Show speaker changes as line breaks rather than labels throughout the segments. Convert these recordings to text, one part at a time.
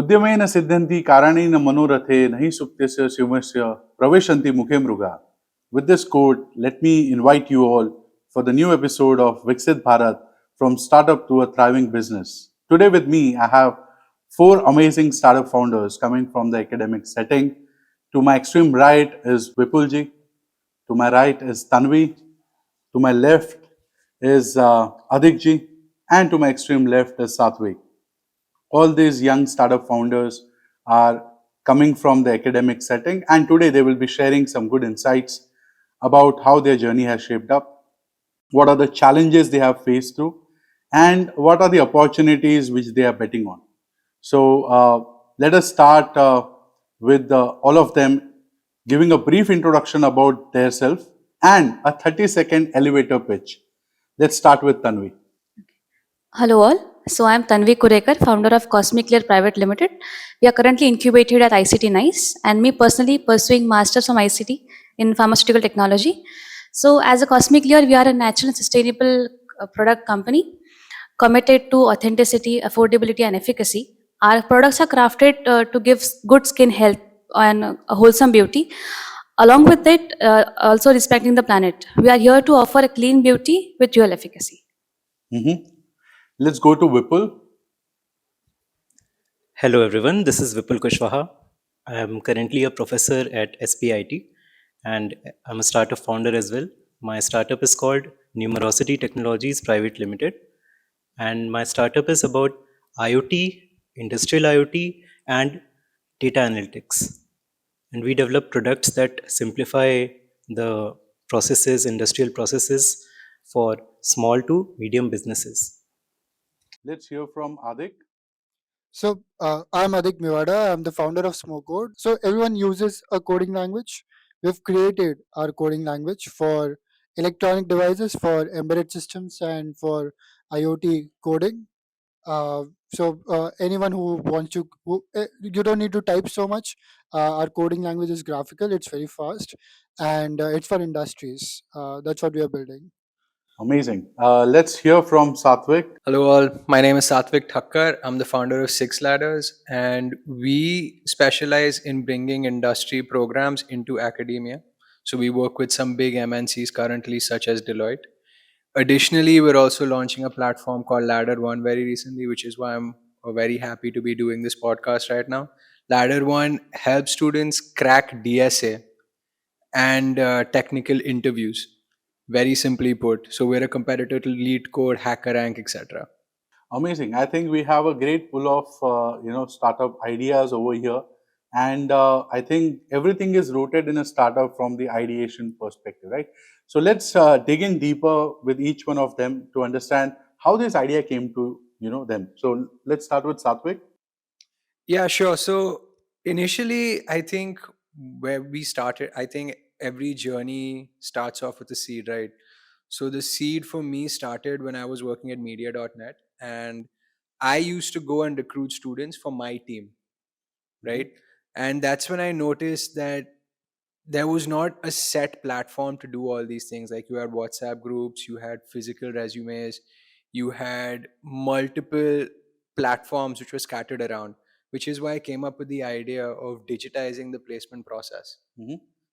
उद्यमेन सिद्ध्यन्ति कारणेन मनोरथे नहि सुप्त्यस्य शिवस्य प्रविशन्ति मुखे मृगा. With this quote, let me invite you all for the new episode of Viksit Bharat, from startup to a thriving business. Today with me, I have four amazing startup founders coming from the academic setting. To my extreme right is Vipulji, to my right is Tanvi, to my left is Adikji, and to my extreme left is Satvik. All these young startup founders are coming from the academic setting, and today they will be sharing some good insights about how their journey has shaped up, what are the challenges they have faced through, and what are the opportunities which they are betting on. So let us start with all of them giving a brief introduction about their self and a 30-second elevator pitch. Let's start with Tanvi.
Hello all. So I am Tanvi Kurekar, founder of Cosmic Clear Private Limited. We are currently incubated at ICT NICE, and me personally pursuing masters from ICT in pharmaceutical technology. So as a Cosmic Clear, we are a natural and sustainable product company committed to authenticity, affordability, and efficacy. Our products are crafted to give good skin health and a wholesome beauty. Along with it, also respecting the planet. We are here to offer a clean beauty with dual efficacy.
Let's go to Vipul.
Hello everyone, this is Vipul Kushwaha. I am currently a professor at SPIT and I'm a startup founder as well. My startup is called Numerosity Technologies Private Limited, and my startup is about IoT, industrial IoT, and data analytics. And we develop products that simplify the processes, industrial processes for small to medium businesses.
Let's hear from Adik.
So I'm Adik Mewada. I'm the founder of Smokecode. So everyone uses a coding language. We've created our coding language for electronic devices, for embedded systems, and for IoT coding. Anyone who wants to, you don't need to type so much. Our coding language is graphical. It's very fast, and it's for industries. That's what we are building.
Amazing. Let's hear from Satvik.
Hello all, my name is Satvik Thakkar. I'm the founder of Six Ladders, and we specialize in bringing industry programs into academia. So we work with some big MNCs currently, such as Deloitte. Additionally, we're also launching a platform called Ladder One very recently, which is why I'm very happy to be doing this podcast right now. Ladder One helps students crack DSA and technical interviews. Very simply put. So we're a competitor to Lead Code, HackerRank, etc.
Amazing. I think we have a great pool of startup ideas over here, and I think everything is rooted in a startup from the ideation perspective, right? So let's dig in deeper with each one of them to understand how this idea came to them. So let's start with Satvik.
Yeah, sure. So initially, I think where we started, I think every journey starts off with a seed, right? So the seed for me started when I was working at media.net, and I used to go and recruit students for my team, right? And that's when I noticed that there was not a set platform to do all these things. Like you had WhatsApp groups, you had physical resumes, you had multiple platforms which were scattered around, which is why I came up with the idea of digitizing the placement process.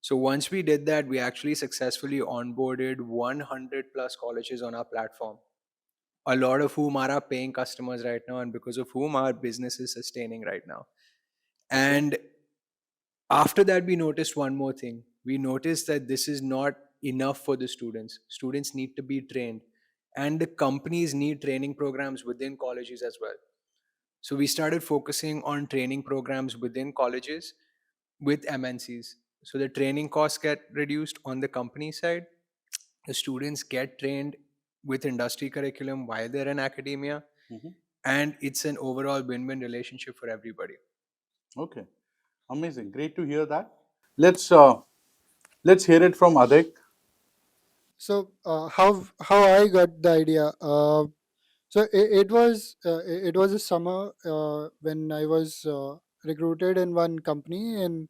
So once we did that, we actually successfully onboarded 100 plus colleges on our platform, a lot of whom are our paying customers right now, and because of whom our business is sustaining right now. And after that, we noticed one more thing. We noticed that this is not enough for the students. Students need to be trained, and the companies need training programs within colleges as well. So we started focusing on training programs within colleges with MNCs. So the training costs get reduced on the company side. The students get trained with industry curriculum while they're in academia. And it's an overall win-win relationship for everybody.
Okay, amazing. Great to hear that. Let's hear it from Adik.
So how I got the idea? It was a summer when I was recruited in one company, in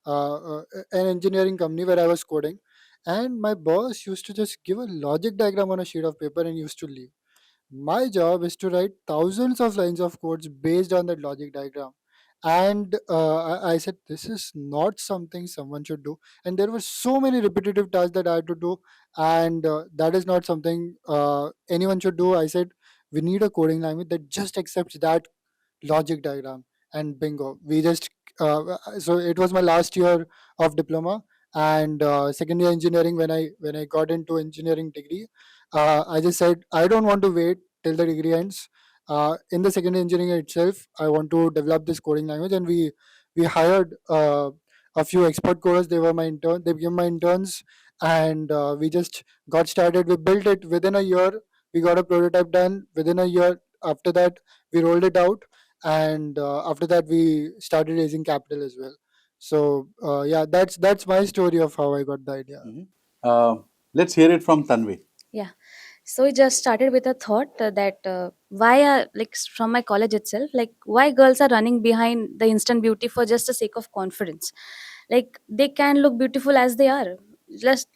an engineering company where I was coding, and my boss used to just give a logic diagram on a sheet of paper and used to leave. My job is to write thousands of lines of codes based on that logic diagram, And I said, this is not something someone should do. And there were so many repetitive tasks that I had to do, and that is not something anyone should do. I said, we need a coding language that just accepts that logic diagram, and bingo, we just so it was my last year of diploma, and second year engineering. When I got into engineering degree, I just said, I don't want to wait till the degree ends. In the second year engineering itself, I want to develop this coding language, and we hired a few expert coders. They became my interns, and we just got started. We built it within a year. We got a prototype done within a year. After that, we rolled it out, and after that we started raising capital as well. So yeah, that's my story of how I got the idea.
Uh, let's hear it from Tanvi.
Yeah. So it just started with a thought that why are from my college itself, like why girls are running behind the instant beauty for just the sake of confidence. Like they can look beautiful as they are. Just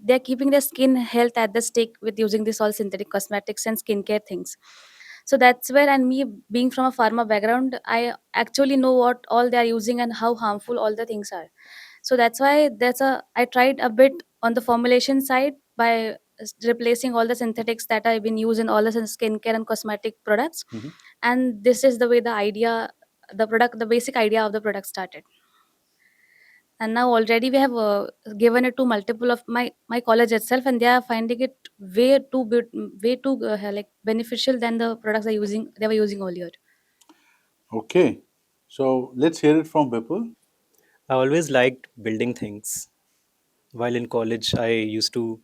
they're keeping their skin health at the stake with using this all synthetic cosmetics and skincare things. So that's where, and me being from a pharma background, I actually know what all they are using and how harmful all the things are. So that's why I tried a bit on the formulation side by replacing all the synthetics that I've been used in all the skincare and cosmetic products.
Mhm.
And this is the way the basic idea of the product started. And now already we have given it to multiple of my college itself, and they are finding it way too like beneficial than the products they were using earlier.
Okay, so let's hear it from Vipul.
I always liked building things. While in college, I used to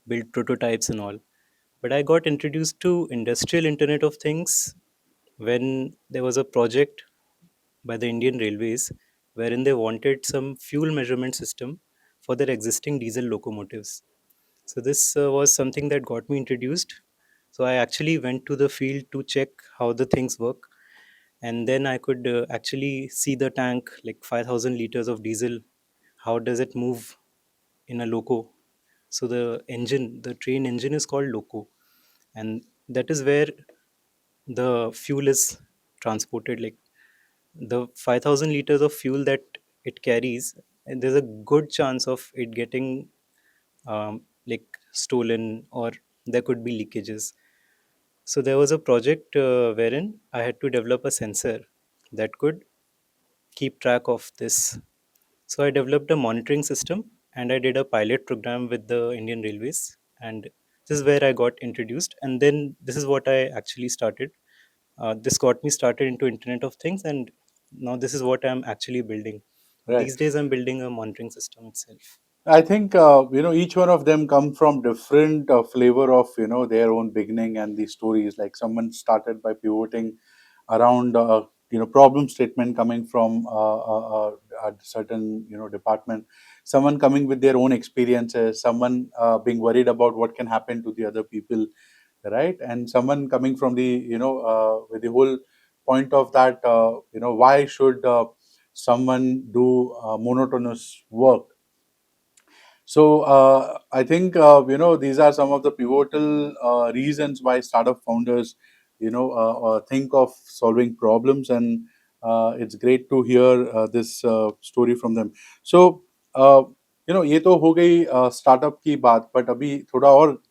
build prototypes and all. But I got introduced to industrial Internet of Things when there was a project by the Indian Railways wherein they wanted some fuel measurement system for their existing diesel locomotives. So this was something that got me introduced. So I actually went to the field to check how the things work, and then I could actually see the tank, like 5,000 liters of diesel. How does it move in a loco? So the train engine is called loco, and that is where the fuel is transported. Like the 5,000 liters of fuel that it carries, and there's a good chance of it getting like stolen, or there could be leakages. So there was a project wherein I had to develop a sensor that could keep track of this. So I developed a monitoring system, and I did a pilot program with the Indian Railways, and this is where I got introduced. And then this is what I actually started. This got me started into Internet of Things, and now this is what I'm actually building.
Right.
These days, I'm building a monitoring system itself.
I think each one of them come from different flavor of their own beginning and the stories. Like someone started by pivoting around problem statement coming from a certain department. Someone coming with their own experiences. Someone being worried about what can happen to the other people, right? And someone coming from the with the whole point of that why should someone do monotonous work. So I think these are some of the pivotal reasons why startup founders think of solving problems, and it's great to hear this story from them. So uh, ये तो हो गई startup की बात, but अभी थोड़ा और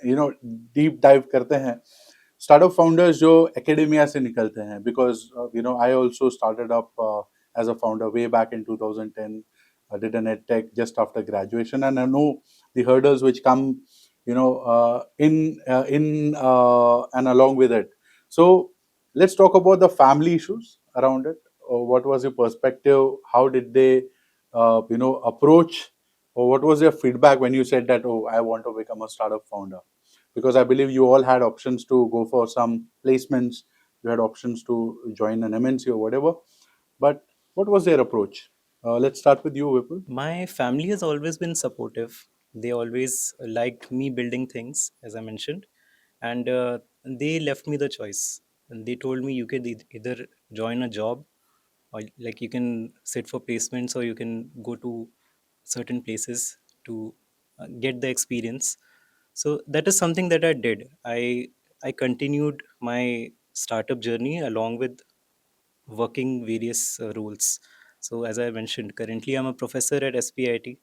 deep dive करते हैं स्टार्टअप फाउंडर्स जो एकेडेमिया से निकलते हैं, because I also started up as a founder way back in 2010. I did an ed tech just after graduation, and I know the hurdles which come and along with it. So let's talk about the family issues around it. What was your perspective? How did they approach, or what was your feedback when you said that, oh, I want to become a startup founder? Because I believe you all had options to go for some placements, you had options to join an MNC or whatever. But what was their approach? Let's start with you, Vipul.
My family has always been supportive. They always liked me building things, as I mentioned, and they left me the choice. And they told me you could either join a job, or like you can sit for placements, or you can go to certain places to get the experience. So that is something that I did. I continued my startup journey along with working various roles. So, as I mentioned, currently I'm a professor at SPIT,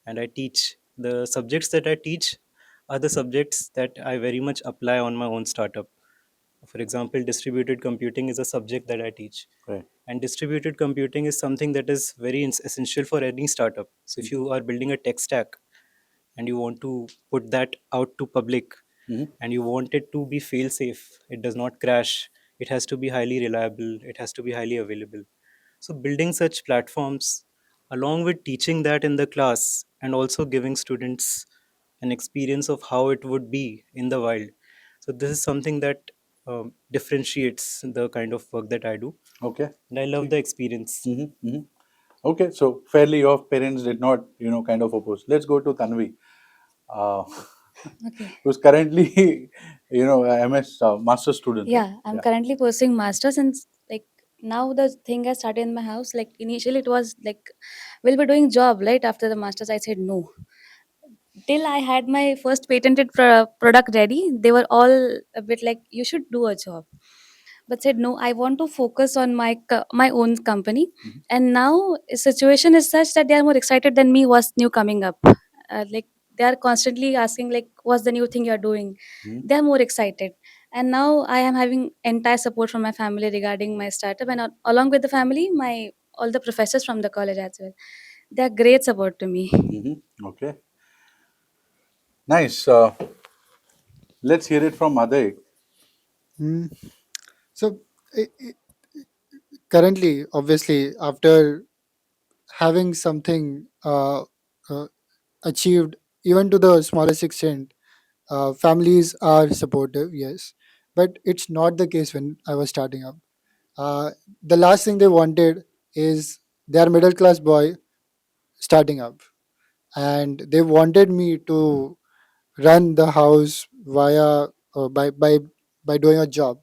and I teach. The subjects that I teach are the subjects that I very much apply on my own startup. For example, distributed computing is a subject that I teach.
Right.
And distributed computing is something that is very essential for any startup. So, if you are building a tech stack and you want to put that out to public,
Mhm.
and you want it to be fail safe, it does not crash, it has to be highly reliable, it has to be highly available. So building such platforms along with teaching that in the class and also giving students an experience of how it would be in the wild, so this is something that differentiates the kind of work that I do,
Okay.
and I love the experience.
Okay, so fairly your parents did not, kind of oppose. Let's go to Tanvi, uh,
Okay.
who's currently, a MS master student, right?
Yeah, I'm currently pursuing masters, and like now the thing has started in my house. Like initially it was like we'll be doing job right after the masters. I said no. Till I had my first patented product ready, they were all a bit like you should do a job, but said no. I want to focus on my own company,
Mhm.
and now situation is such that they are more excited than me. What's new coming up? Like they are constantly asking like, "What's the new thing you're doing?"
Mhm.
They are more excited, and now I am having entire support from my family regarding my startup, and along with the family, my all the professors from the college as well. They are great support to me.
Okay, nice. Let's hear it from Aday.
Hmm. So currently, obviously, after having something uh, achieved, even to the smallest extent, families are supportive, yes, but it's not the case when I was starting up. The last thing they wanted is their middle class boy starting up, and they wanted me to run the house via by doing a job.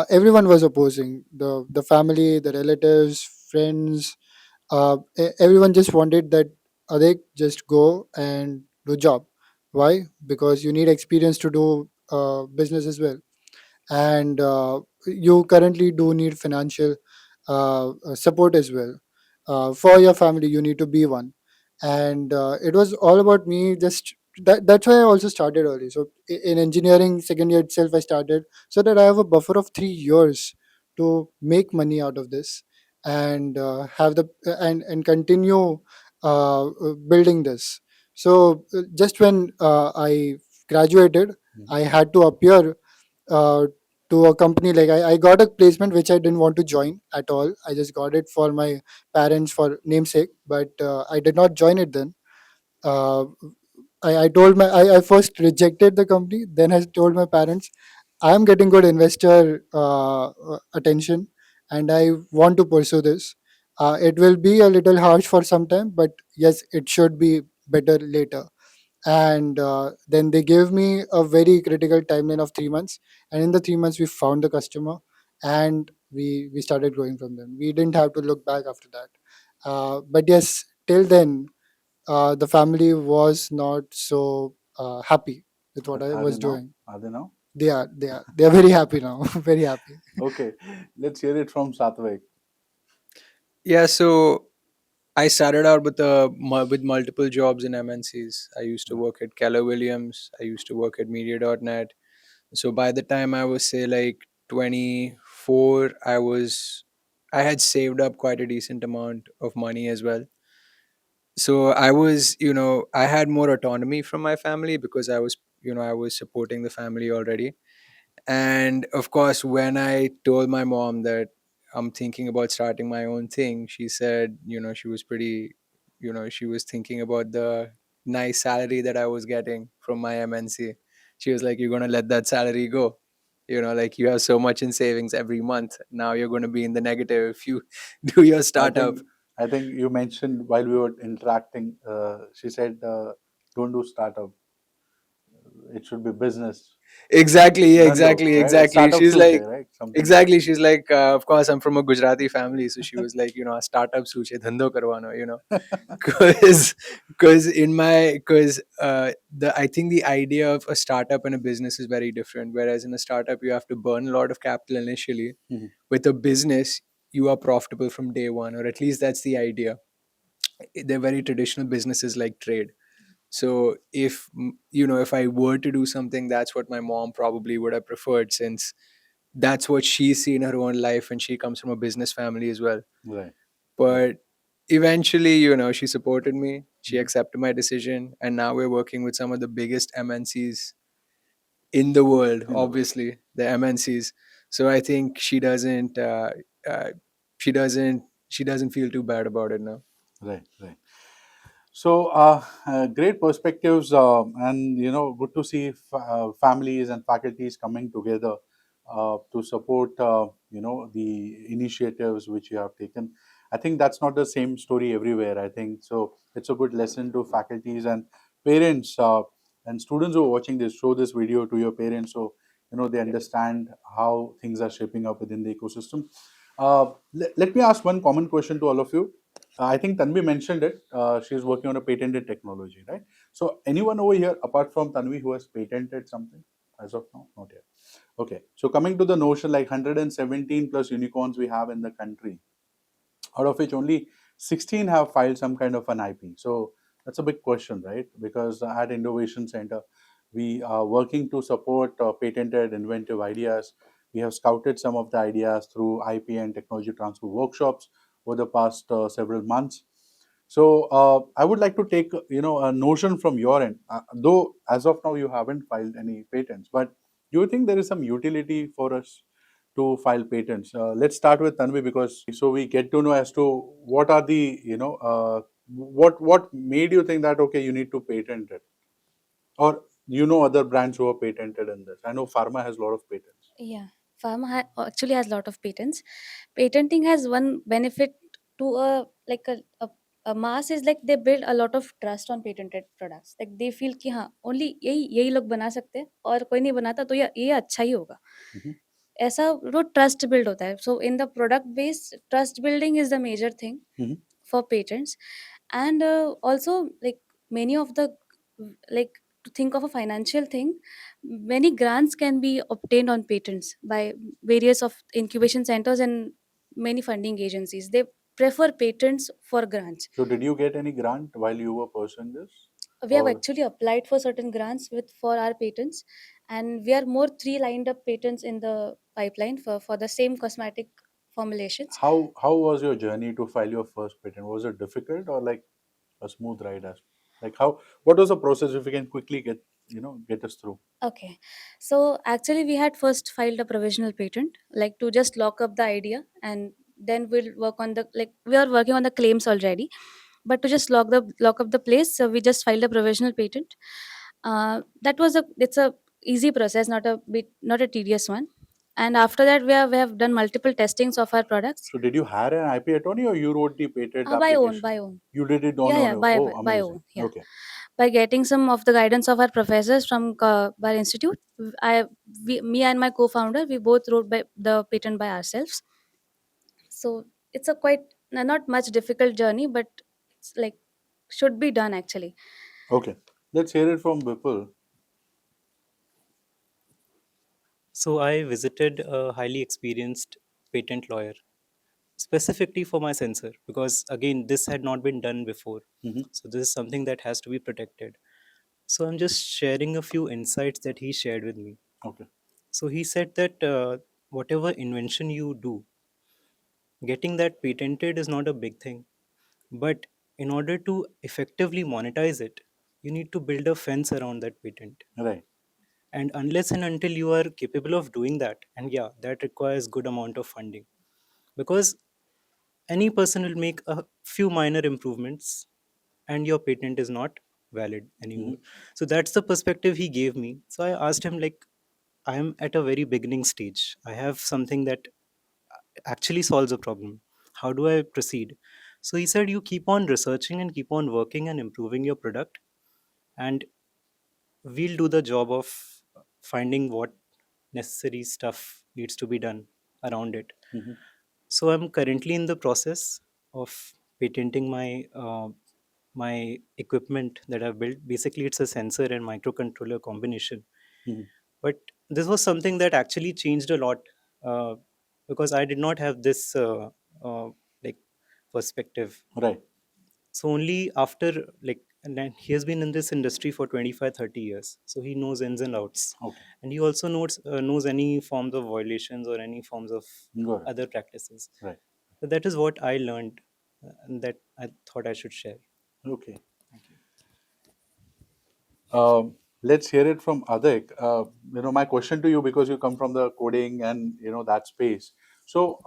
Everyone was opposing, the family, the relatives, friends. Everyone just wanted that they just go and do job. Why? Because you need experience to do business as well, and you currently do need financial support as well. For your family you need to be one, and it was all about me. Just that's why I also started early. So in engineering second year itself I started, so that I have a buffer of 3 years to make money out of this, and have the and continue building this. So just when I graduated, I had to appear uh, to a company. Like I got a placement which I didn't want to join at all. I just got it for my parents for namesake, but I did not join it then. uh, I told I first rejected the company, then I told my parents I'm getting good investor attention, and I want to pursue this. It will be a little harsh for some time, but yes, it should be better later. And then they gave me a very critical timeline of 3 months, and in the 3 months we found the customer, and we started growing from them. We didn't have to look back after that. But yes, till then the family was not so happy with what I
Are they
was
now?
doing.
Are they now?
They are very happy now. Very happy.
Okay, let's hear it from Satvik.
Yeah, so I started out with multiple jobs in MNCs. I used to work at Keller Williams. I used to work at Media.net. So by the time I was say like 24, I had saved up quite a decent amount of money as well. So I was, I had more autonomy from my family because I was supporting the family already. And of course, when I told my mom that I'm thinking about starting my own thing, she said, she was pretty, she was thinking about the nice salary that I was getting from my MNC. She was like, "You're going to let that salary go? Like you have so much in savings every month. Now you're going to be in the negative if you do your
I
startup."
think I think you mentioned while we were interacting. She said, "Don't do startup. It should be business."
Exactly, yeah,
Dhando,
exactly,
right? It's
exactly.
startup
She's
suche,
like,
right? Something.
exactly. She's like, of course, I'm from a Gujarati family, so she was like, startup suche dhando karwano. Because the I think the idea of a startup and a business is very different. Whereas in a startup, you have to burn a lot of capital initially.
Mhm.
With a business, you are profitable from day one, or at least that's the idea. They're very traditional businesses like trade. So if if I were to do something, that's what my mom probably would have preferred, since that's what she's seen her own life, and she comes from a business family as well.
Right.
But eventually, she supported me, she accepted my decision, and now we're working with some of the biggest MNCs in the world,
In the world.
obviously the MNCs. So I think uh, she doesn't feel too bad about it now.
Right. Right. So, great perspectives, and good to see families and faculties coming together to support, the initiatives which you have taken. I think that's not the same story everywhere. I think so. It's a good lesson to faculties and parents and students who are watching this. Show this video to your parents so they understand how things are shaping up within the ecosystem. Let me ask one common question to all of you. I think Tanvi mentioned it. She's working on a patented technology, right? So, anyone over here apart from Tanvi who has patented something as of now? Not yet. Okay. So, coming to the notion, like 117 plus unicorns we have in the country, out of which only 16 have filed some kind of an IP. So, that's a big question, right? Because at Innovation Center, we are working to support patented inventive ideas. We have scouted some of the ideas through IP and technology transfer workshops over the past several months. So I would like to take a notion from your end. Though as of now you haven't filed any patents, but do you think there is some utility for us to file patents? Let's start with Tanvi, because so we get to know as to what are the what made you think that okay, you need to patent it, or other brands who are patented in this. I know pharma has a lot of patents.
Yeah, pharma actually has a lot of patents. Patenting has one benefit to a mass is like they build a lot of trust on patented products. Like they feel कि हाँ only यही लोग बना सकते हैं और कोई नहीं बनाता तो ये अच्छा ही होगा.
Mhm.
ऐसा वो ट्रस्ट बिल्ड होता है. So in the product based trust building is the major thing
Mhm.
for patents. And also, like many of the, like, to think of a financial thing, many grants can be obtained on patents by various of incubation centers and many funding agencies. They prefer patents for grants.
So did you get any grant while you were pursuing this?
We have
Or
actually applied for certain grants with for our patents, and we are more three lined up patents in the pipeline for the same cosmetic formulations.
how was your journey to file your first patent? Was it difficult or like a smooth ride? As like how what was the process? If you can quickly get us through.
Okay. So actually we had first filed a provisional patent, like to just lock up the idea, and then we'll work on the, like we are working on the claims already. But to just lock up the place, so we just filed a provisional patent. That was it's a easy process, not a tedious one. And after that we have done multiple testings of our products.
So did you hire an IP attorney or you wrote the patent
By own,
application?
by own.
You did it on
Yeah,
your
yeah,
own. Oh,
by
amazing.
own. Yeah.
Okay.
By getting some of the guidance of our professors from our institute, me and my co-founder, we both wrote the patent by ourselves. So it's a quite not much difficult journey, but it's like should be done actually.
Okay. Let's hear it from Vipul.
So I visited a highly experienced patent lawyer specifically for my sensor because again this had not been done before.
Mhm.
So this is something that has to be protected. So I'm just sharing a few insights that he shared with me.
Okay.
So he said that whatever invention you do, getting that patented is not a big thing. But in order to effectively monetize it, you need to build a fence around that patent.
Right.
And unless and until you are capable of doing that, and yeah, that requires good amount of funding. Because any person will make a few minor improvements and your patent is not valid anymore.
Mhm.
So that's the perspective he gave me. So I asked him like, I am at a very beginning stage. I have something that actually solves a problem. How do I proceed? So he said, you keep on researching and keep on working and improving your product, and we'll do the job of finding what necessary stuff needs to be done around it.
Mhm.
So I'm currently in the process of patenting my equipment that I've built. Basically, it's a sensor and microcontroller combination.
Mhm.
But this was something that actually changed a lot uh, because I did not have this like perspective.
Right.
So only after, like, and then he has been in this industry for 25-30 years, so he knows ins and outs.
Okay.
And he also knows any forms of violations or any forms of
Got it.
other practices.
Right.
So that is what I learned, and that I thought I should share.
Okay. Let's hear it from Adik. My question to you, because you come from the coding and that space. So,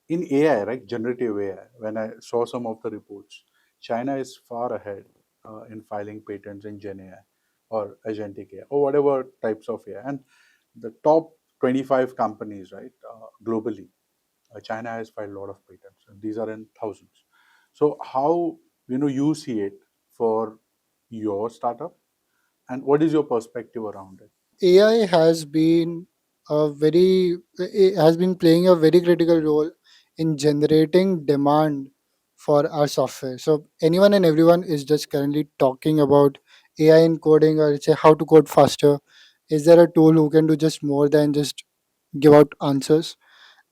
in AI, right, generative AI, when I saw some of the reports, China is far ahead in filing patents in Gen AI or agentic AI or whatever types of AI. And the top 25 companies, right, globally, China has filed a lot of patents, and these are in thousands. So, how you see it for your startup, and what is your perspective around it?
AI has been it has been playing a very critical role in generating demand for our software. So anyone and everyone is just currently talking about AI in coding, or say how to code faster. Is there a tool who can do just more than just give out answers?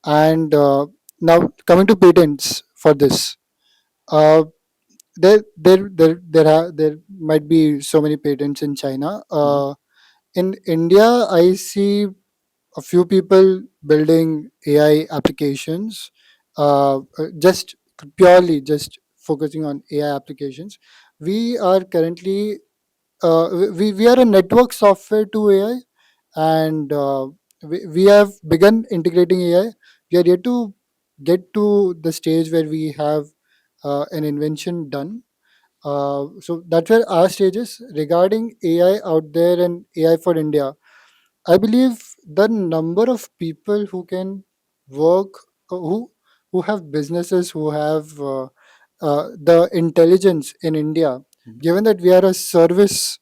And now coming to patents for this, uh, there might be so many patents in China.
Mhm.
In India, I see a few people building AI applications, just purely just focusing on AI applications. We are currently we are a network software to AI, and we have begun integrating AI. We are yet to get to the stage where we have an invention done. So that's where our stage is regarding AI out there and AI for India. I believe the number of people who can work, who have businesses, who have the intelligence in India,
Mhm.
given that we are a service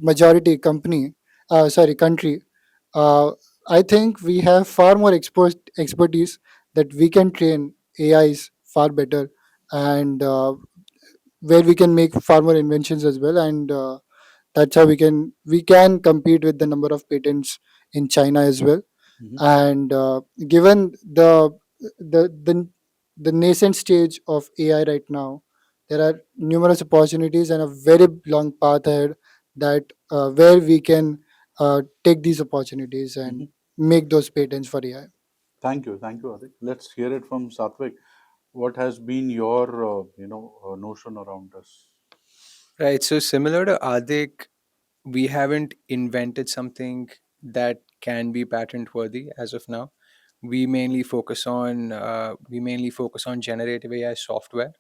majority company, country. Uh, I think we have far more expertise that we can train AIs far better, and where we can make far more inventions as well, and that's how we can compete with the number of patents in China as well.
Mhm.
And given the the the nascent stage of AI right now, there are numerous opportunities and a very long path ahead, that where we can take these opportunities and
Mhm.
make those patents for AI.
Thank you, Adik. Let's hear it from Satvik. What has been your notion around this?
Right. So similar to Adik, we haven't invented something that can be patent worthy as of now. We mainly focus on generative AI software.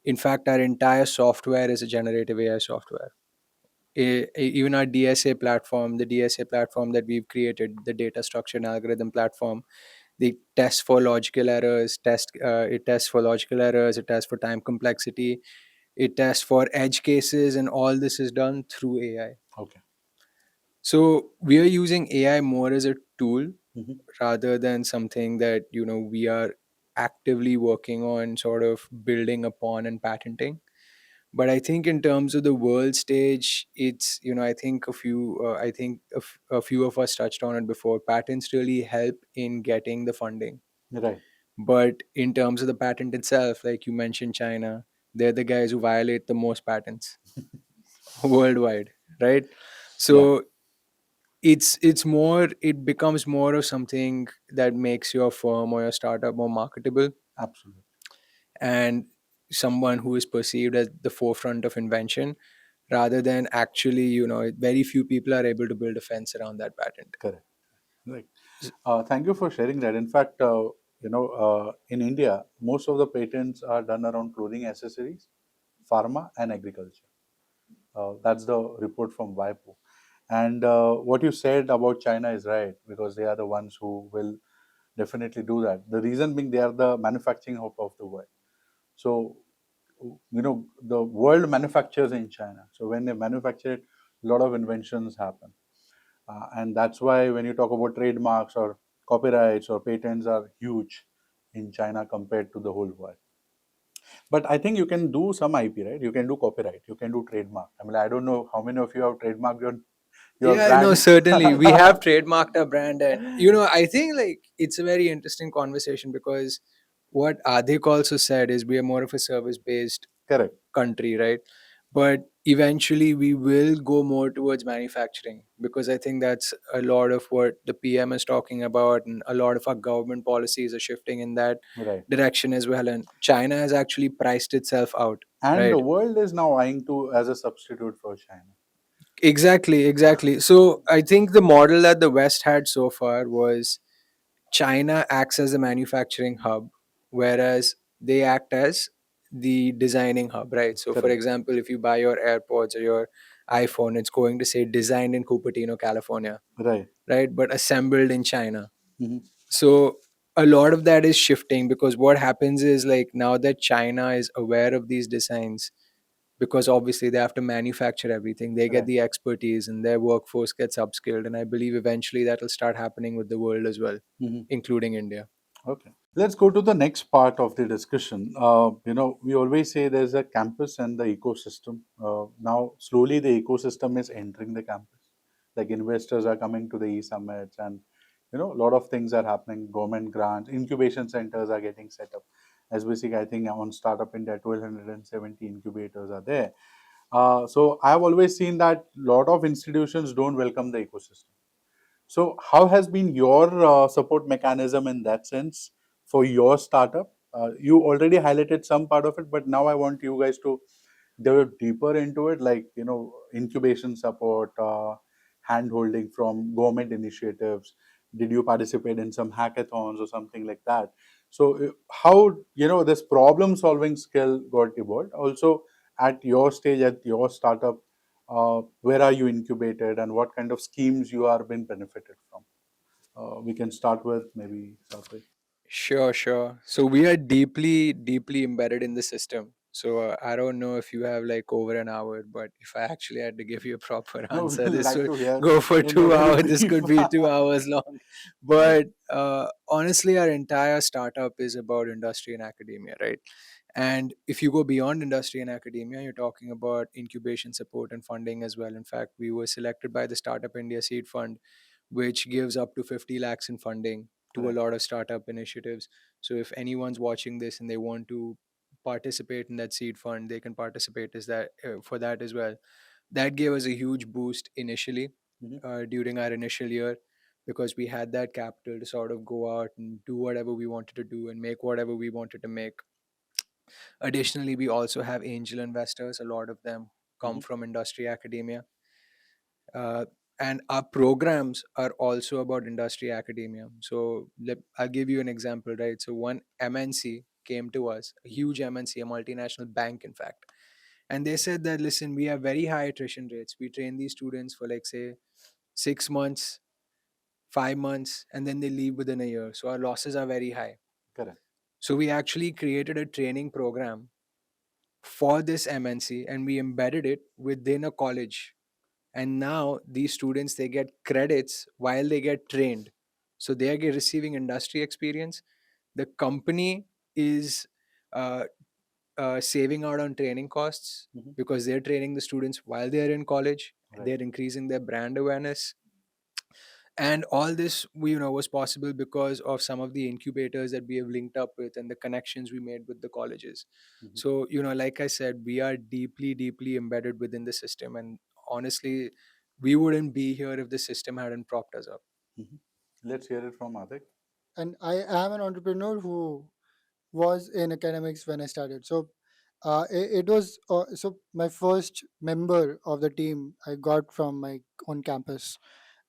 In fact, our entire software is a generative AI software. Even our DSA platform, the DSA platform that we've created, the data structure and algorithm platform, they test for logical errors. It tests for logical errors. It tests for time complexity. It tests for edge cases, and all this is done through AI.
Okay.
So we are using AI more as a tool
Mhm.
rather than something that we are actively working on, sort of building upon and patenting. But I think in terms of the world stage, it's I think a few of us touched on it before. Patents really help in getting the funding,
Right.
but in terms of the patent itself, like you mentioned, China, they're the guys who violate the most patents worldwide, right?
Yeah.
So it becomes more of something that makes your firm or your startup more marketable,
Absolutely.
and someone who is perceived as the forefront of invention, rather than actually, very few people are able to build a fence around that patent.
Correct. Right. Thank you for sharing that. In fact, in India, most of the patents are done around clothing accessories, pharma, and agriculture. That's the report from WIPO. And what you said about China is right, because they are the ones who will definitely do that. The reason being, they are the manufacturing hub of the world. So, the world manufactures in China. So when they manufacture it, a lot of inventions happen. And that's why when you talk about trademarks or copyrights or patents are huge in China compared to the whole world. But I think you can do some IP, right? You can do copyright, you can do trademark. I mean, I don't know how many of you have trademarked your
Yeah, no,
brand.
certainly. We have trademarked our brand. And, I think like it's a very interesting conversation because what Adik also said is we are more of a service based
Correct.
country, right? But eventually we will go more towards manufacturing, because I think that's a lot of what the PM is talking about, and a lot of our government policies are shifting in that
Right.
direction as well. And China has actually priced itself out,
And the
right?
world is now eyeing to as a substitute for China.
Exactly, exactly. So I think the model that the West had so far was China acts as a manufacturing hub, whereas they act as the designing hub, right? So, for
Correct.
example, if you buy your AirPods or your iPhone, it's going to say designed in Cupertino, California,
Right.
right? But assembled in China.
Hmm.
So, a lot of that is shifting, because what happens is, like, now that China is aware of these designs, because obviously they have to manufacture everything, they get
Right.
the expertise and their workforce gets upskilled. And I believe eventually that will start happening with the world as well,
Hmm.
including India.
Okay. Let's go to the next part of the discussion. We always say there's a campus and the ecosystem. Now, slowly the ecosystem is entering the campus. Like investors are coming to the e-summits, and a lot of things are happening. Government grants, incubation centers are getting set up. As we see, I think on Startup India, 1,270 incubators are there. So I've always seen that lot of institutions don't welcome the ecosystem. So, how has been your support mechanism in that sense for your startup? You already highlighted some part of it, but now I want you guys to delve deeper into it, like incubation support, hand holding from government initiatives. Did you participate in some hackathons or something like that? So, how this problem solving skill got evolved? Also, at your stage, at your startup, where are you incubated and what kind of schemes you are being benefited from? We can start with maybe Satvik.
Sure, sure. So we are deeply, deeply embedded in the system. So I don't know if you have like over an hour, but if I actually had to give you a proper
No, we
answer,
would
this
like
would
to hear
go for
in a
two
very
hours. This
brief.
could be 2 hours long.
Right.
But honestly, our entire startup is about industry and academia, right? And if you go beyond industry and academia, you're talking about incubation support and funding as well. In fact, we were selected by the Startup India Seed Fund, which gives up to 50 lakhs in funding to a
Right.
lot of startup initiatives. So if anyone's watching this and they want to participate in that seed fund, they can participate as that for that as well. That gave us a huge boost initially
Mhm.
during our initial year, because we had that capital to sort of go out and do whatever we wanted to do and make whatever we wanted to make. Additionally, we also have angel investors. A lot of them come
Mhm.
from industry academia. Uh, and our programs are also about industry academia. So I'll give you an example, right? So one MNC came to us, a huge MNC, a multinational bank, in fact, and they said that, listen, we have very high attrition rates. We train these students for, like, say, 6 months, 5 months, and then they leave within a year. So our losses are very high.
Correct.
So we actually created a training program for this MNC, and we embedded it within a college. And now these students, they get credits while they get trained, so they are receiving industry experience. The company is uh, saving out on training costs,
Mhm.
because they're training the students while they're in college, and
Right.
they're increasing their brand awareness. And all this, was possible because of some of the incubators that we have linked up with and the connections we made with the colleges.
Mhm.
So, like I said, we are deeply, deeply embedded within the system. And honestly, we wouldn't be here if the system hadn't propped us up.
Mhm. Let's hear it from Adik.
And I am an entrepreneur who was in academics when I started. So it was so my first member of the team I got from my own campus.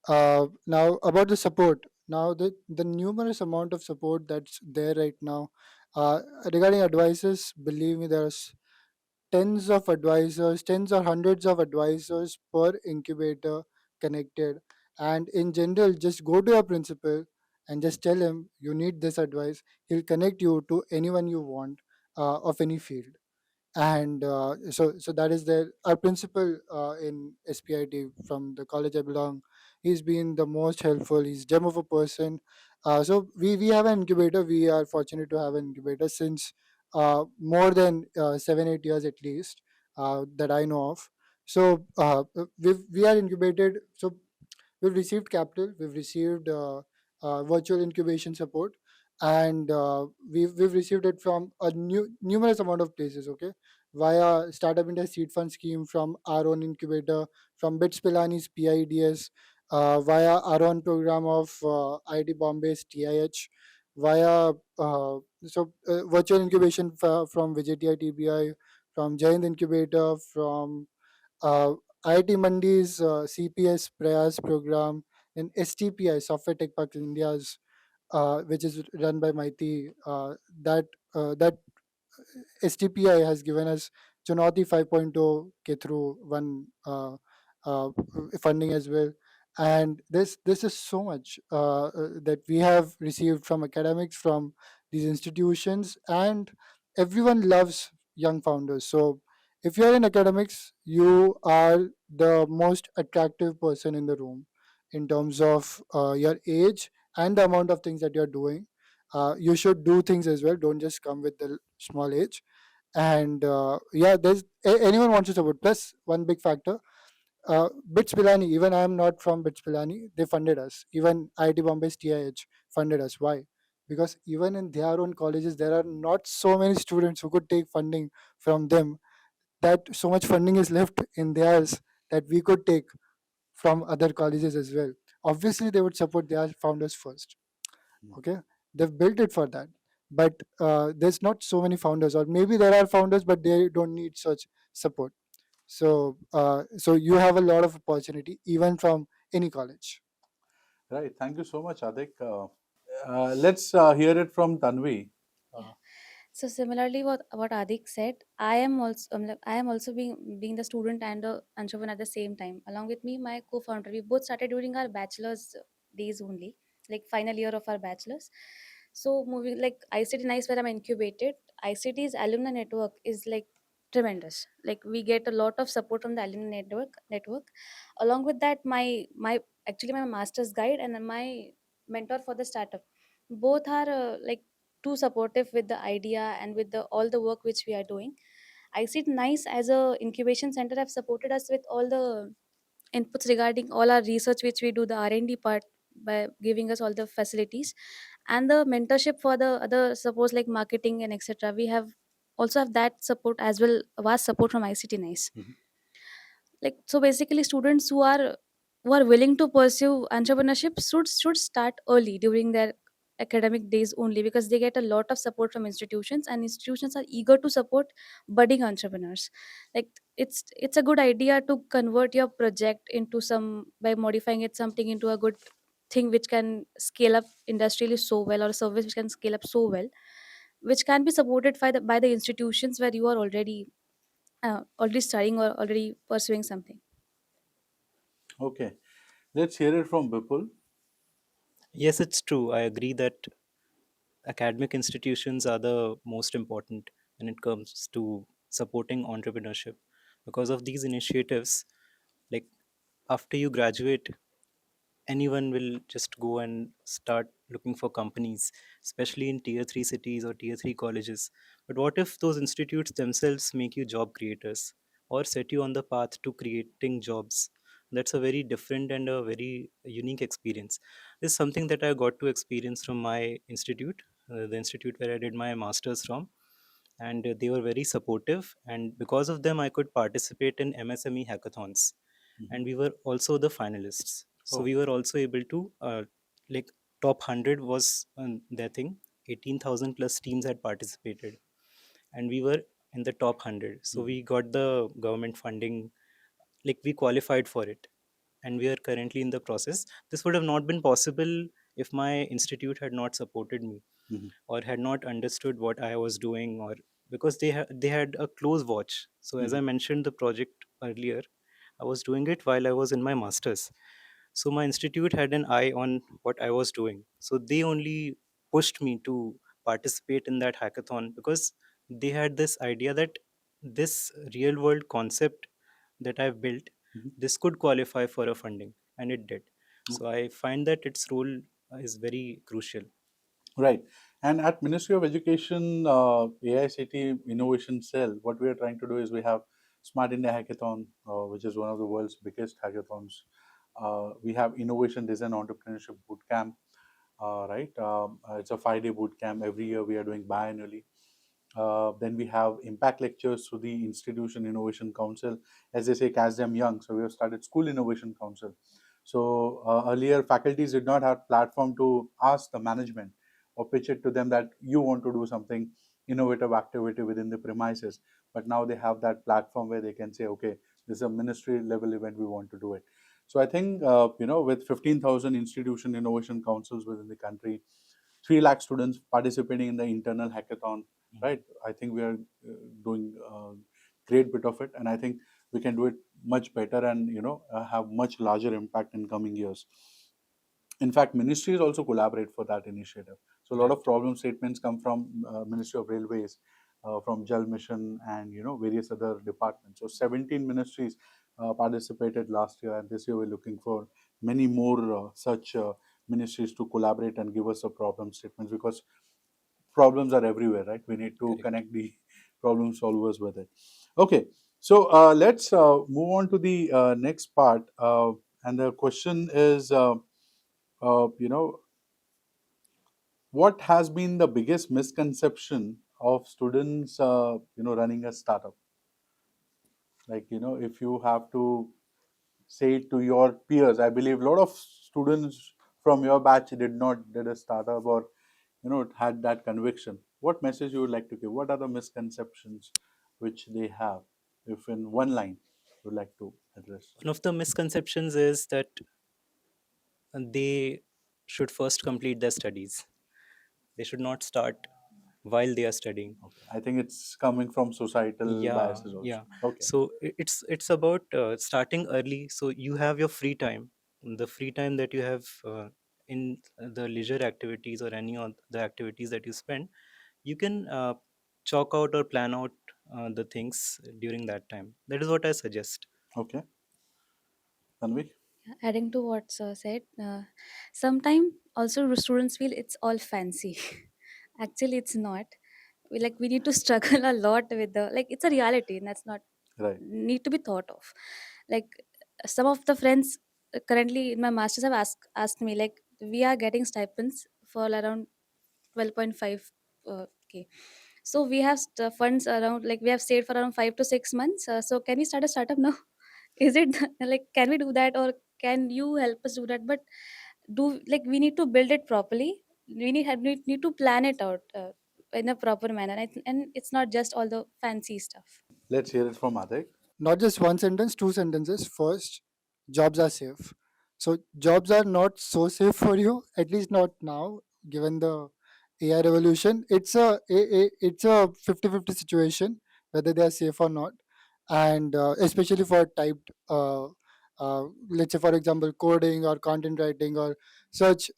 Now about the support. Now the numerous amount of support that's there right now regarding advices. Believe me, there's tens of advisors, tens or hundreds of advisors per incubator connected. And in general, just go to your principal and just tell him you need this advice. He'll connect you to anyone you want of any field. And so that is the our principal in SPIT from the college I belong. He's been the most helpful. He's gem of a person. So we have an incubator. We are fortunate to have an incubator since more than 7 8 years at least that I know of. So we are incubated. So we've received capital. We've received virtual incubation support. and we've received it from a numerous amount of places. Okay, via Startup India Seed Fund scheme, from our own incubator, from Bits Pilani's PIDS, via our own program of IIT Bombay's TIH, via virtual incubation from VJTI TBI, from Jain Incubator, from IIT Mandi's CPS Prayas program, and STPI, Software Tech Park India's, which is run by Maiti. That STPI has given us Chunauti 5.0 K through one funding as well. And this is so much that we have received from academics, from these institutions, and everyone loves young founders. So if you are in academics, you are the most attractive person in the room in terms of your age and the amount of things that you're doing. You should do things as well. Don't just come with the small age. And yeah, anyone wants to support. Plus, one big factor, Bits Pilani. Even I am not from Bits Pilani. They funded us. Even IIT Bombay's TIH funded us. Why? Because even in their own colleges, there are not so many students who could take funding from them. That so much funding is left in theirs that we could take from other colleges as well. Obviously, they would support their founders first. Okay, they've built it for that, but there's not so many founders, or maybe there are founders but they don't need such support. So you have a lot of opportunity even from any college.
Right. Thank you so much, Adik. Let's hear it from Tanvi.
Yeah. So similarly, what Adik said, I am also being the student and the entrepreneur at the same time. Along with me, my co-founder, we both started during our bachelor's days only, like final year of our bachelor's. So moving like ICT Nice, where I'm incubated, ICT's alumni network is like tremendous. Like we get a lot of support from the alumni network. Along with that, my actually my master's guide and then my mentor for the startup, both are like too supportive with the idea and with the all the work which we are doing. I see it nice as a incubation center have supported us with all the inputs regarding all our research which we do, the R&D part, by giving us all the facilities and the mentorship for the other support like marketing and etc. We have also have that support as well, vast support from ICT Nice.
Mhm.
Like so basically students who are willing to pursue entrepreneurship should start early during their academic days only, because they get a lot of support from institutions and institutions are eager to support budding entrepreneurs. Like it's a good idea to convert your project into some by modifying it something into a good thing which can scale up industrially so well, or a service which can scale up so well, which can be supported by the institutions where you are already studying or already pursuing something.
Okay. Let's hear it from Bipul.
Yes, it's true. I agree that academic institutions are the most important when it comes to supporting entrepreneurship. Because of these initiatives, like after you graduate, anyone will just go and start looking for companies, especially in tier 3 cities or tier 3 colleges. But what if those institutes themselves make you job creators or set you on the path to creating jobs? That's a very different and a very unique experience. This is something that I got to experience from my institute, the institute where I did my master's from. And they were very supportive. And because of them, I could participate in MSME hackathons, and we were also the finalists. So
Oh.
we were also able to like top 100 was their thing. 18,000 plus teams had participated, and we were in the top 100. So we got the government funding, like we qualified for it, and we are currently in the process. This would have not been possible if my institute had not supported me
Mhm.
or had not understood what I was doing, or because they had a close watch. So as I
Mhm.
mentioned the project earlier, I was doing it while I was in my masters. So my institute had an eye on what I was doing. So they only pushed me to participate in that hackathon because they had this idea that this real world concept that I've built,
Mhm.
this could qualify for a funding, and it did. So
Okay.
I find that its role is very crucial.
Right. And at Ministry of Education, AICT Innovation Cell, what we are trying to do is we have Smart India Hackathon, which is one of the world's biggest hackathons. We have Innovation Design Entrepreneurship Bootcamp. right? It's a 5-day boot camp. Every year we are doing biannually. Then we have impact lectures through the Institution Innovation Council. As they say, catch them young. So we have started School Innovation Council. So earlier, faculties did not have platform to ask the management or pitch it to them that you want to do something innovative activity within the premises. But now they have that platform where they can say, okay, this is a ministry level event, we want to do it. So I think with 15,000 institution innovation councils within the country, 3 lakh students participating in the internal hackathon, right? I think we are doing a great bit of it, and I think we can do it much better and have much larger impact in coming years. In fact, ministries also collaborate for that initiative. So a lot of problem statements come from Ministry of Railways, from Jal Mission, and various other departments. So 17 ministries participated last year, and this year we're looking for many more such ministries to collaborate and give us a problem statements, because problems are everywhere, right? We need to
Correct.
connect the problem solvers with it. Okay, so let's move on to the next part, and the question is, what has been the biggest misconception of students, running a startup? Like, if you have to say it to your peers, I believe a lot of students from your batch did a startup, or had that conviction. What message you would like to give? What are the misconceptions which they have, if in one line you would like to address?
One of the misconceptions is that they should first complete their studies. They should not start while they are studying.
Okay, I think it's coming from societal
Yeah,
biases also.
yeah.
Okay.
So it's about starting early, so you have your free time, the free time that you have in the leisure activities or any of the activities that you spend. You can chalk out or plan out the things during that time. That is what I suggest.
Okay, Tanvi.
Adding to what sir said, sometimes also students feel it's all fancy. Actually, it's not. We need to struggle a lot with the, like, it's a reality, and that's not
Right.
need to be thought of. Like, some of the friends currently in my masters have asked me, like, we are getting stipends for around 12.5 k. So we have funds around, like, we have saved for around 5 to 6 months. So can we start a startup now? Is it like, can we do that, or can you help us do that? But do, like, we need to build it properly. We need to plan it out in a proper manner, and it's not just all the fancy stuff.
Let's hear it from Adek.
Not just one sentence, two sentences. First, jobs are safe. So jobs are not so safe for you, at least not now, given the AI revolution. It's a 50-50 situation whether they are safe or not, and especially for typed, let's say for example, coding or content writing or such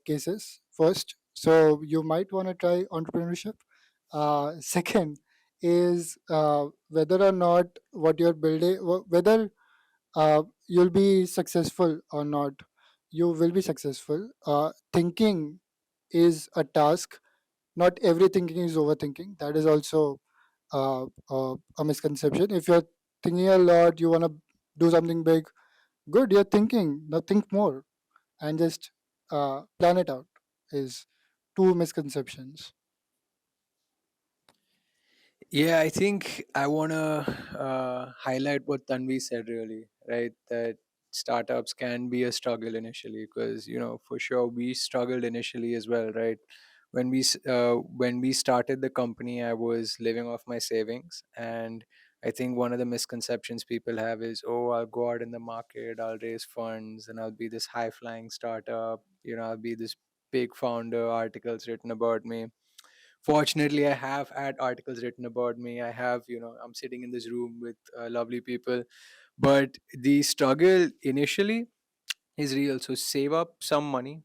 cases. First, so you might want to try entrepreneurship. Second is whether or not what you're building, whether you'll be successful or not. You will be successful. Thinking is a task. Not every thinking is overthinking. That is also a misconception. If you're thinking a lot, you want to do something big, good, you're thinking. Now think more and just plan it out, is two misconceptions.
Yeah, I think I want to highlight what Tanvi said, really, right? That startups can be a struggle initially, because, for sure we struggled initially as well, right? When we started the company, I was living off my savings, and I think one of the misconceptions people have is, oh, I'll go out in the market, I'll raise funds, and I'll be this high flying startup. I'll be this big founder, articles written about me. Fortunately, I have had articles written about me. I'm sitting in this room with lovely people, but the struggle initially is real. So save up some money,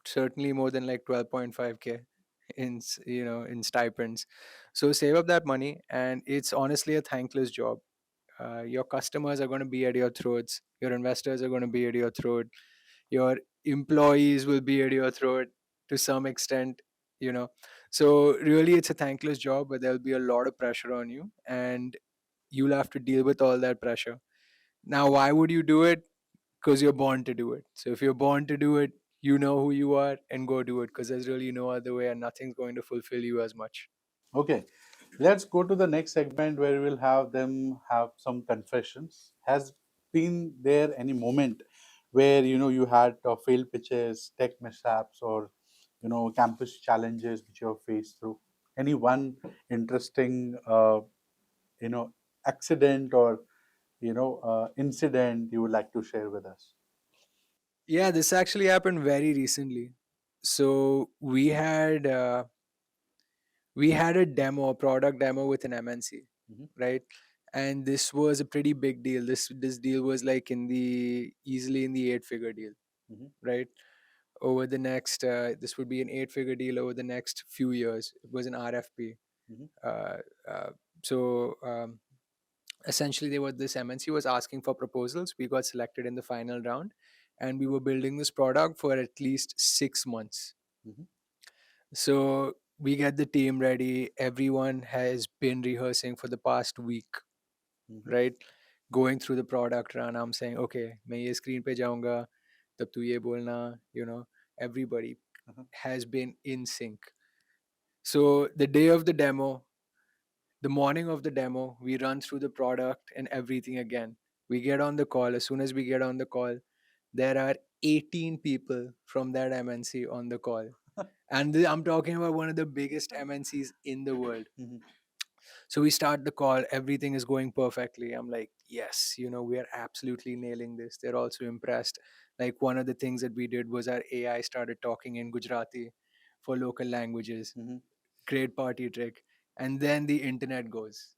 certainly more than like 12.5K in stipends. So save up that money, and it's honestly a thankless job. Your customers are going to be at your throats, your investors are going to be at your throat, your employees will be at your throat to some extent, you know so really it's a thankless job, but there'll be a lot of pressure on you, and you'll have to deal with all that pressure. Now, why would you do it? Because you're born to do it. So if you're born to do it, you know who you are and go do it, because there's really no other way and nothing's going to fulfill you as much.
Okay, let's go to the next segment where we'll have them have some confessions. Has been there any moment where you had failed pitches, tech mishaps, or campus challenges which you have faced through? Any one interesting you know accident or incident you would like to share with us?
Yeah, this actually happened very recently. So we had a demo, a product demo with an MNC,
Mhm.
right? And this was a pretty big deal. This deal was like easily in the 8-figure deal,
Mhm.
right? Over the next this would be an 8-figure deal over the next few years. It was an RFP.
Mhm.
Uh, uh, so essentially, this MNC was asking for proposals. We got selected in the final round, and we were building this product for at least 6 months.
Mhm.
So we get the team ready. Everyone has been rehearsing for the past week,
Mhm.
right? Going through the product run. I'm saying, okay, मैं ये screen पे जाऊंगा, तब तू ये बोलना, everybody
Uh-huh.
has been in sync. So the day of the demo, the morning of the demo, we run through the product and everything again. We get on the call. As soon as we get on the call, there are 18 people from that MNC on the call. And I'm talking about one of the biggest MNCs in the world.
Mhm.
So we start the call, everything is going perfectly. I'm like, yes, we are absolutely nailing this. They're also impressed. Like, one of the things that we did was our AI started talking in Gujarati for local languages.
Mhm.
Great party trick. And then the internet goes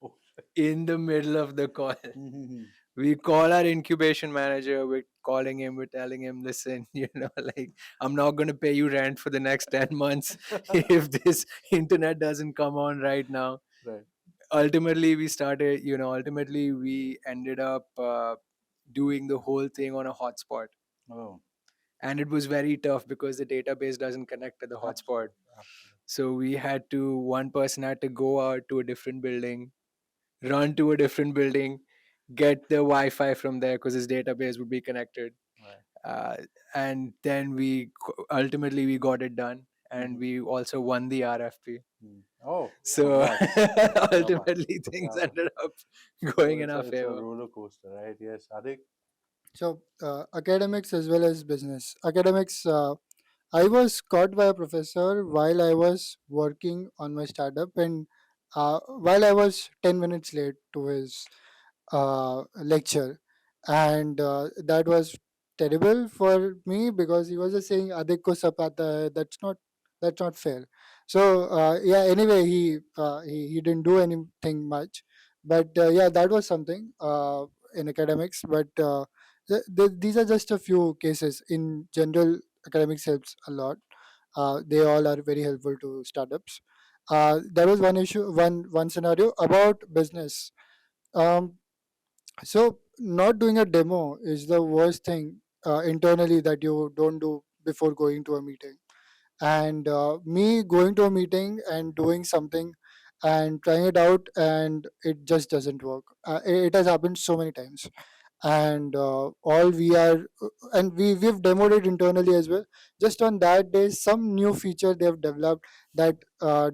Oh.
in the middle of the call.
Mhm.
We call our incubation manager, we're calling him, we're telling him, listen, like, I'm not going to pay you rent for the next 10 months if this internet doesn't come on right now.
Right.
Ultimately we ended up doing the whole thing on a hotspot.
Oh.
And it was very tough because the database doesn't connect to the hotspot.
Absolutely. Absolutely.
So one person had to go out to a different building, run to a different building, get the Wi-Fi from there because his database would be connected.
Right.
Uh, and then ultimately we got it done, and
Mhm.
we also won the RFP.
Oh,
So
congrats. Shabash.
ultimately things
Shabash.
ended up
So
going in
it's a,
our
it's a
favor.
roller coaster, right? Yes, Adik.
So academics as well as business. Academics. I was caught by a professor while I was working on my startup, and while I was 10 minutes late to his lecture, and that was terrible for me because he was just saying "Adik ko sab aata hai." That's not fair. So yeah. Anyway, he didn't do anything much, but yeah, that was something in academics. But these are just a few cases. In general, academics helps a lot. They all are very helpful to startups. There was one issue, one scenario about business. Um, so not doing a demo is the worst thing internally that you don't do before going to a meeting. And me going to a meeting and doing something and trying it out and it just doesn't work. It has happened so many times. And all we are and we've demoed it internally as well. Just on that day, some new feature they've developed that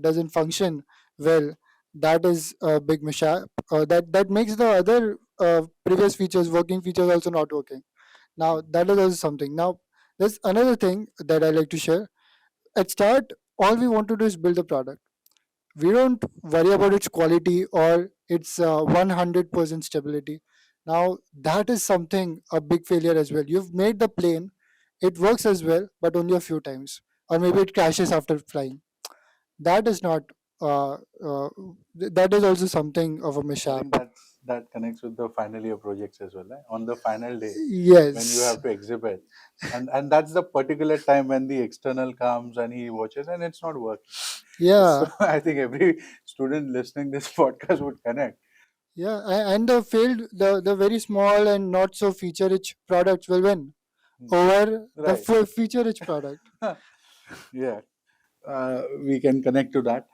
doesn't function well. That is a big mishap. That makes the other previous features, working features, also not working. Now that is also something. Now there's another thing that I like to share. At start, all we want to do is build the product. We don't worry about its quality or its 100% stability. Now that is something a big failure as well. You've made the plane, it works as well, but only a few times, or maybe it crashes after flying. That is not uh, uh, that is also something of a
I
mishap.
think that connects with the final year projects as well. Eh? On the final day, when you
Yes.
have to exhibit, and that's the particular time when the external comes and he watches and it's not working. So
Yeah.
I think every student listening this podcast would connect.
Yeah, and the very small and not so feature rich products will win
Hmm.
over the
Right.
feature rich product.
Yeah. We can connect to that.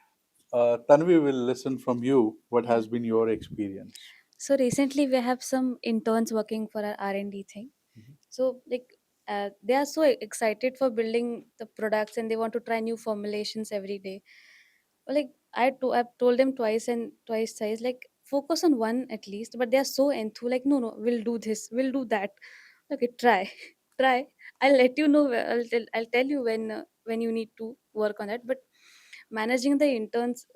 Tanvi will listen from you. What has been your experience?
So recently we have some interns working for our R&D thing.
Mhm.
So like they are so excited for building the products and they want to try new formulations every day. Like I've told them twice and twice size, like focus on one at least, but they are so enthused, like no, we'll do this, we'll do that. Okay, try, try. I'll let you know. I'll tell you when you need to work on that. But managing the interns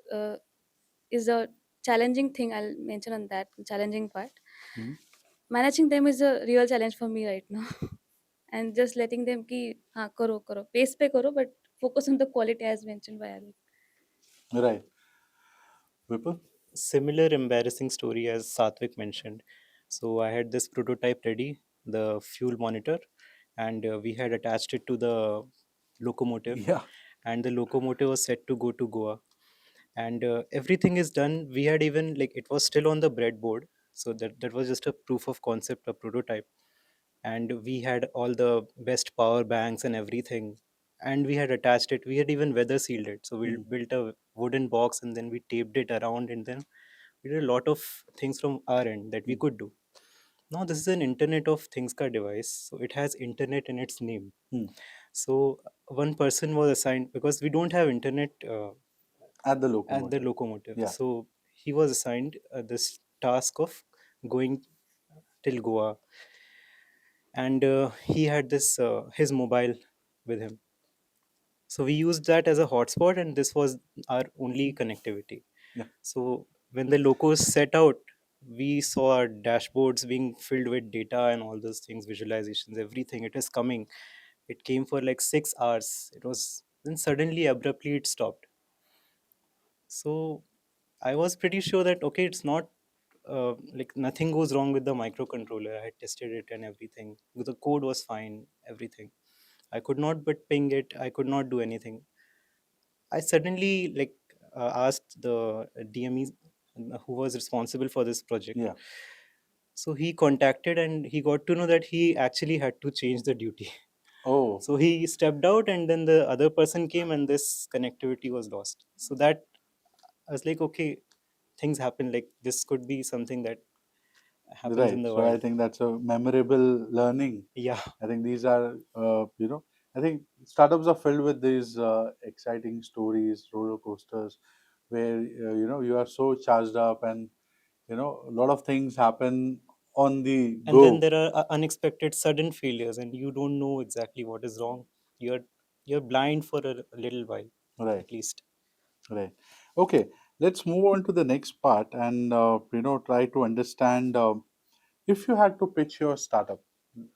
is a challenging thing. I'll mention on that challenging part.
Mhm.
Managing them is a real challenge for me right now. And just letting them ki हाँ करो करो pace पे करो, but focus on the quality as mentioned by Arik.
Right. Vipul?
Similar embarrassing story as Satvik mentioned. So I had this prototype ready, the fuel monitor, and we had attached it to the locomotive,
Yeah.
and the locomotive was set to go to Goa. And everything is done. We had even like it was still on the breadboard, so that was just a proof of concept, a prototype. And we had all the best power banks and everything, and we had attached it. We had even weather sealed it. So we
Mhm.
built a wooden box and then we taped it around, and then we did a lot of things from our end that we
Mm.
could do. Now this is an Internet of Things ka device, so it has internet in its name.
Mm.
So one person was assigned, because we don't have internet
At the
at the
locomotive.
locomotive.
Yeah.
So he was assigned this task of going till Goa, and he had this his mobile with him. So we used that as a hotspot, and this was our only connectivity.
Yeah.
So when the locos set out, we saw our dashboards being filled with data and all those things, visualizations, everything. It is coming. It came for like 6 hours. It was then suddenly, abruptly, it stopped. So I was pretty sure that okay, it's not like nothing goes wrong with the microcontroller. I had tested it and everything. The code was fine, everything. I could not but ping it. I could not do anything. I suddenly like asked the DME who was responsible for this project.
Yeah.
So he contacted and he got to know that he actually had to change the duty.
Oh,
So he stepped out and then the other person came and this connectivity was lost. So that I was like, okay, things happen. Like this could be something that happens in
right.
the
So I
wild.
think that's a memorable learning.
Yeah.
I think these are, I think startups are filled with these exciting stories, roller coasters, where, you are so charged up and, a lot of things happen on the
And then
go.
there are unexpected sudden failures and you don't know exactly what is wrong. You're you're blind for a little while,
Right.
at least.
Right. Okay. Let's move on to the next part and, try to understand if you had to pitch your startup,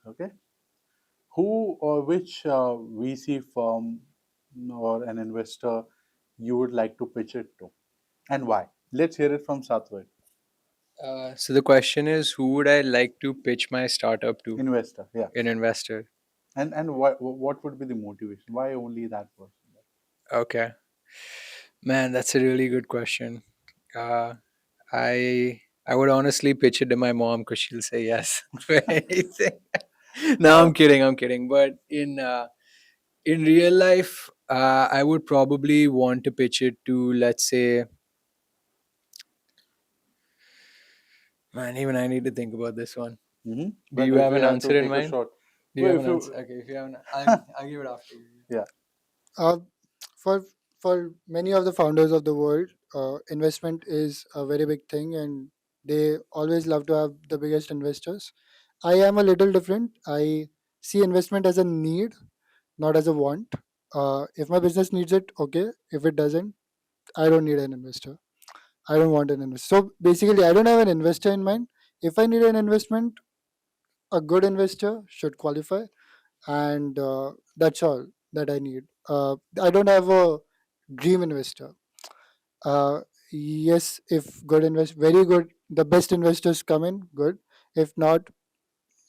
okay, who or which VC firm or an investor you would like to pitch it to and why? Let's hear it from Satvik.
So the question is, who would I like to pitch my startup to?
Investor, yeah.
An investor.
And what would be the motivation? Why only that person?
Okay. Man, that's a really good question. Uh, I would honestly pitch it to my mom because she'll say yes for anything. No, I'm kidding. I'm kidding. But in real life, I would probably want to pitch it to, let's say, man. Even I need to think about this one.
Mm-hmm.
Do
But
you
if
have
you
an
have to
answer in
take a
mind?
shot,
Do you
well,
have
if
an answer?
you,
Okay, if you have an, I'll give it after you.
yeah,
Uh, for many of the founders of the world, investment is a very big thing, and they always love to have the biggest investors. I am a little different. I see investment as a need, not as a want. If my business needs it, okay. If it doesn't, I don't need an investor. I don't want an investor. So basically, I don't have an investor in mind. If I need an investment, a good investor should qualify, and that's all that I need. I don't have a dream investor. Uh, yes, if very good, the best investors come in, good. If not,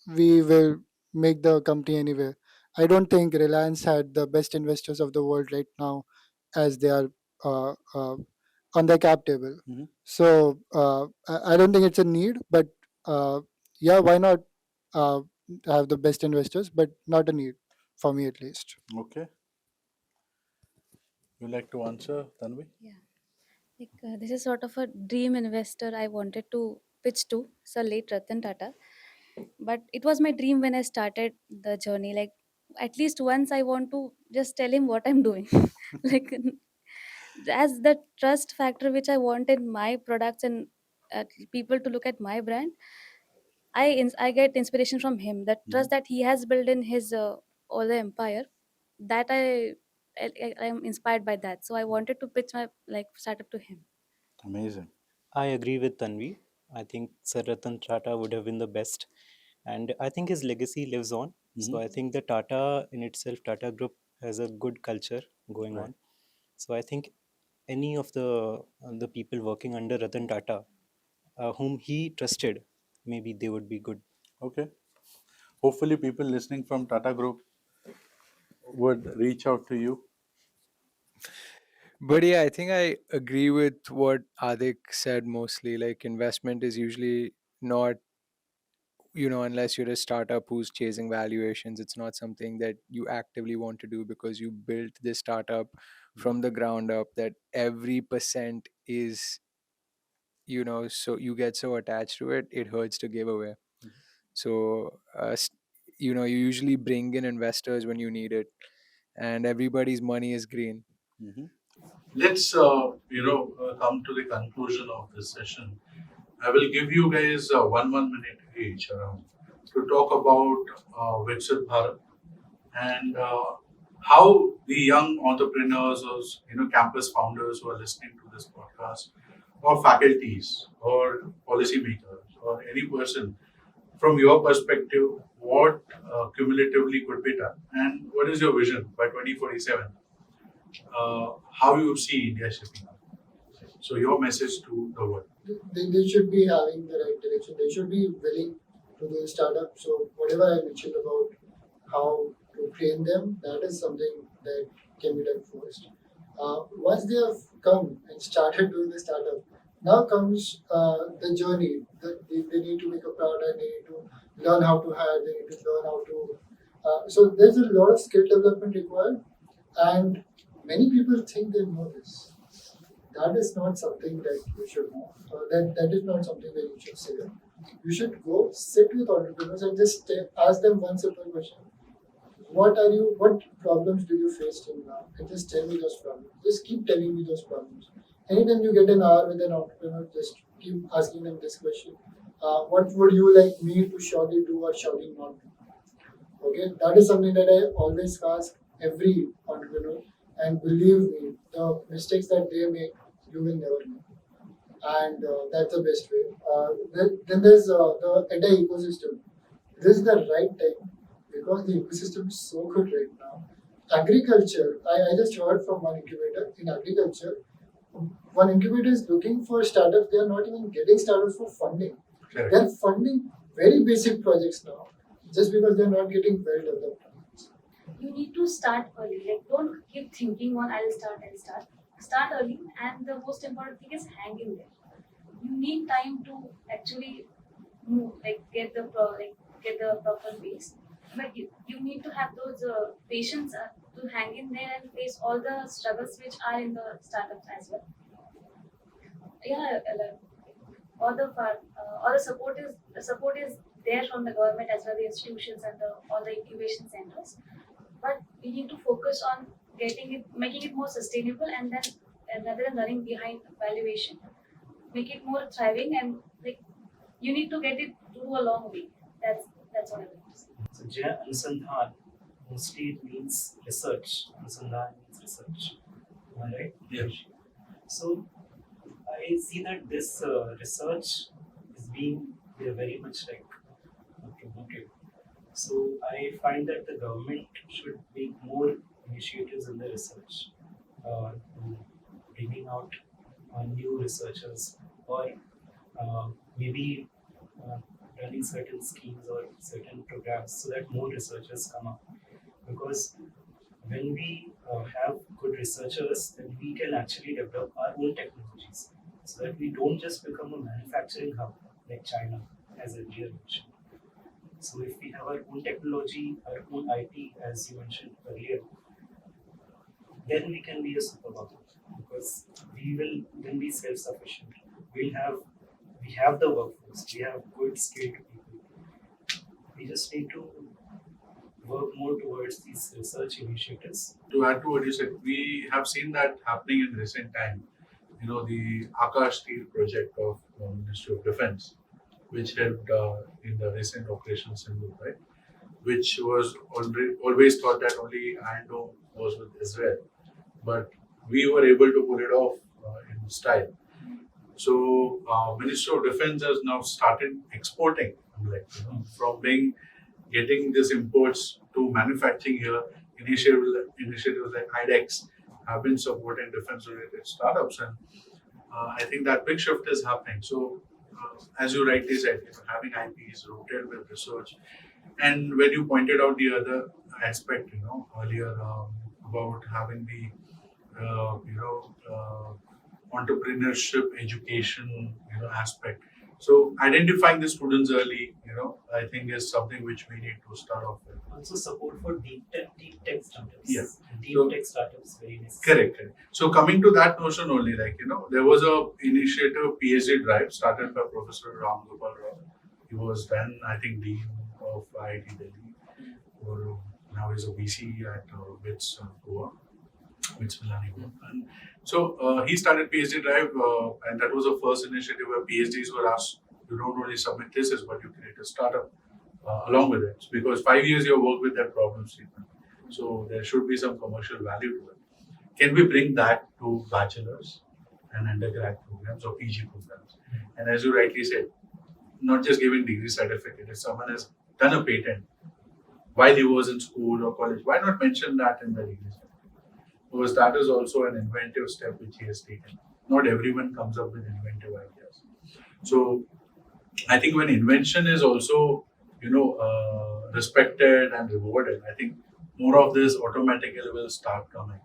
we will make the company anyway. I don't think Reliance had the best investors of the world right now, as they are uh, uh, on the cap table.
Mhm.
So I don't think it's a need, but yeah, why not uh, have the best investors, but not a need for me at least.
okay. You like to answer, Tanvi?
Yeah, like this is sort of a dream investor I wanted to pitch to, Sir late Ratan Tata. But it was my dream when I started the journey. Like at least once I want to just tell him what I'm doing. Like as the trust factor which I want in my products and people to look at my brand, I get inspiration from him. The trust that he has built in his all the empire, that I am inspired by that. So I wanted to pitch my like startup to him.
Amazing.
I agree with Tanvi. I think Sir Ratan Tata would have been the best. And I think his legacy lives on. So I think the Tata in itself, Tata Group, has a good culture going
Right.
on. So I think any of the people working under Ratan Tata, whom he trusted, maybe they would be good.
Okay. Hopefully, people listening from Tata Group would reach out to you.
But yeah, I think I agree with what Adik said mostly. Like, investment is usually not, unless you're a startup who's chasing valuations, it's not something that you actively want to do because you built this startup from the ground up, that every percent is, so you get so attached to it, it hurts to give away. So, you usually bring in investors when you need it, and everybody's money is green.
Let's come to the conclusion of this session. I will give you guys 1 minute each around to talk about Viksit Bharat and how the young entrepreneurs or campus founders who are listening to this podcast, or faculties, or policymakers, or any person, from your perspective, what cumulatively could be done, and what is your vision by 2047? How you see India shaping up? So your message to the world.
They should be having the right direction. They should be willing to do startup. So whatever I mentioned about how to train them, that is something that can be done first. Once they have come and started doing the startup, now comes the journey. They need to make a product. They need to learn how to hire. They need to learn how to. So there's a lot of skill development required, and many people think they know this. That is not something that you should know. That is not something that you should say. You should go sit with entrepreneurs and just ask them one simple question: What problems do you face till now? And just tell me those problems. Just keep telling me those problems. Anytime you get an hour with an entrepreneur, just keep asking them this question: What would you like me to surely do or surely not do? Okay, that is something that I always ask every entrepreneur. And believe me, the mistakes that they make, you will never know. And that's the best way. Then there's the entire ecosystem. This is the right time because the ecosystem is so good right now. Agriculture, I just heard from one incubator in agriculture. One incubator is looking for startups. They are not even getting startups for funding.
Correct.
They are funding very basic projects now just because they are not getting well developed.
You need to start early. Like don't keep thinking on I'll start. Start early, and the most important thing is hang in there. You need time to actually move, like get the proper pace. But you need to have those patience to hang in there and face all the struggles which are in the startups as well. Yeah, all the support is there from the government as well, the institutions and all the incubation centers. But we need to focus on making it more sustainable, and then rather than running behind valuation, make it more thriving, and like you need to get it to a long way. That's what I want to say.
So Jaya Anusandhan, mostly it means research. Anusandhan means research. Am I right?
Yeah.
So I see that this research is being very much like promoted. So I find that the government should make more initiatives in the research, bringing out new researchers, or maybe uh, running certain schemes or certain programs so that more researchers come up. Because when we have good researchers, then we can actually develop our own technologies so that we don't just become a manufacturing hub like China, as earlier mentioned. So if we have our own technology, our own IP, as you mentioned earlier, then we can be a superpower because we will then be self-sufficient. We have the workforce, we have good skilled people, just need to work more towards these research initiatives.
To add to what you said, we have seen that happening in recent time. You know, the Akash Steel project of Ministry of Defense, which helped in the recent Operation Sindhu, right? Which was always thought that only Iron Dome was with Israel, but we were able to pull it off in style. So, Ministry of Defense has now started exporting, like from being getting these imports to manufacturing here. Initiatives like IDEX have been supporting defense-related startups, and I think that big shift is happening. So, as you rightly said, having IPs rooted with research, and when you pointed out the other aspect, earlier about having the entrepreneurship education aspect. So identifying the students early, I think is something which we need to start off with.
Also support for deep tech startups.
Yeah.
Deep
So-
tech startups very necessary.
Correct. So coming to that notion only, there was a initiative PhD drive started by Professor Ram Gopal Rao. He was then, I think, Dean of IIT Delhi, or now he's a VC at BITS Goa, BITS Milani Goa. And so he started PhD drive, and that was the first initiative where PhDs were asked, you don't only submit thesis, but you create a startup along with it. Because 5 years you work with that problem statement. So there should be some commercial value to it. Can we bring that to bachelor's and undergrad programs or PG programs? And as you rightly said, not just giving degree certificate. If someone has done a patent while he was in school or college, why not mention that in the degree certificate? Because that is also an inventive step which he has taken. Not everyone comes up with inventive ideas. So I think when invention is also, respected and rewarded, I think more of this automatically will start coming.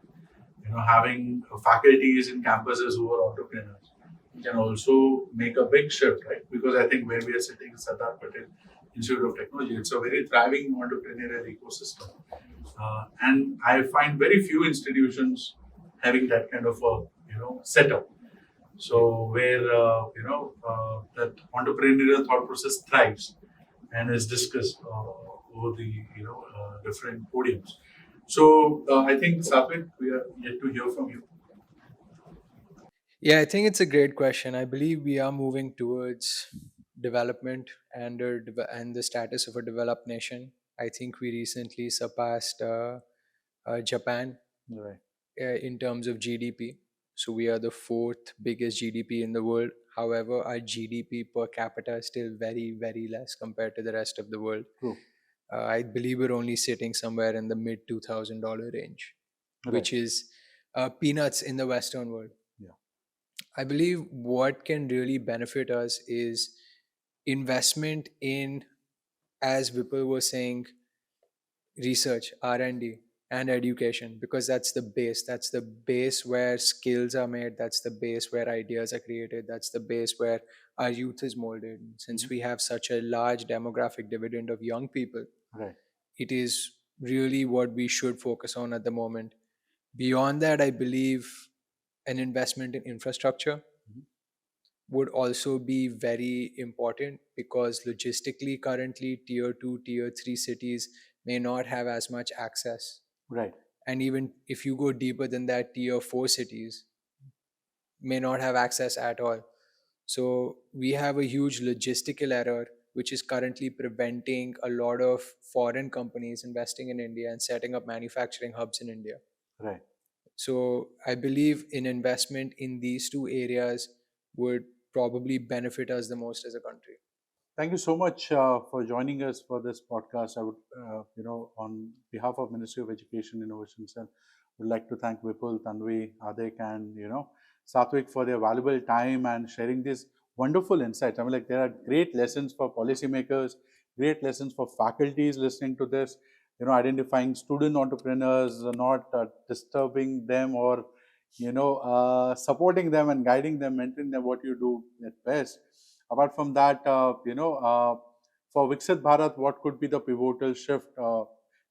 Having faculties in campuses who are entrepreneurs can also make a big shift, right? Because I think where we are sitting in Sardar Patel Institute of Technology, it's a very thriving entrepreneurial ecosystem. And I find very few institutions having that kind of a, setup. So where, that entrepreneurial thought process thrives and is discussed over the, different podiums. So I think, Satvik, we are yet to hear from you.
Yeah, I think it's a great question. I believe we are moving towards development and the status of a developed nation. I think we recently surpassed Japan
Right.
in terms of GDP. So we are the fourth biggest GDP in the world. However, our GDP per capita is still very, very less compared to the rest of the world.
True.
I believe we're only sitting somewhere in the mid $2,000 range, which is peanuts in the Western world.
Yeah.
I believe what can really benefit us is investment in, as Vipul was saying, research, R&D, and education, because that's the base. That's the base where skills are made. That's the base where ideas are created. That's the base where our youth is molded. Since we have such a large demographic dividend of young people,
Right.
it is really what we should focus on at the moment. Beyond that, I believe an investment in infrastructure would also be very important, because logistically currently tier 2 tier 3 cities may not have as much access,
Right.
and even if you go deeper than that, tier 4 cities may not have access at all. So we have a huge logistical error which is currently preventing a lot of foreign companies investing in India and setting up manufacturing hubs in India.
Right.
So I believe in investment in these two areas would probably benefit us the most as a country.
Thank you so much for joining us for this podcast. I would, on behalf of Ministry of Education Innovation Cell, would like to thank Vipul, Tanvi, Adek, and Satvik for their valuable time and sharing these wonderful insights. I mean, like, there are great lessons for policymakers, great lessons for faculties listening to this. Identifying student entrepreneurs, not disturbing them, or supporting them and guiding them, mentoring them what you do at best. Apart from that, for Viksit Bharat, what could be the pivotal shift?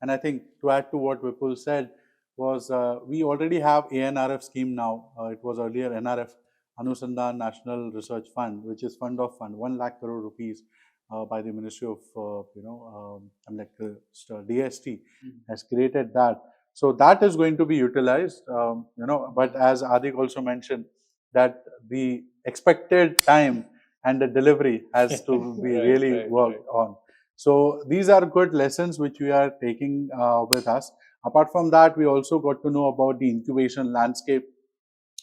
And I think to add to what Vipul said was we already have ANRF scheme now. It was earlier NRF, Anusandhan National Research Fund, which is fund of fund, 1 lakh crore rupees, by the Ministry of, DST has created that. So that is going to be utilized, but as Adik also mentioned, that the expected time and the delivery has to be really worked on. So these are good lessons which we are taking with us. Apart from that, we also got to know about the incubation landscape.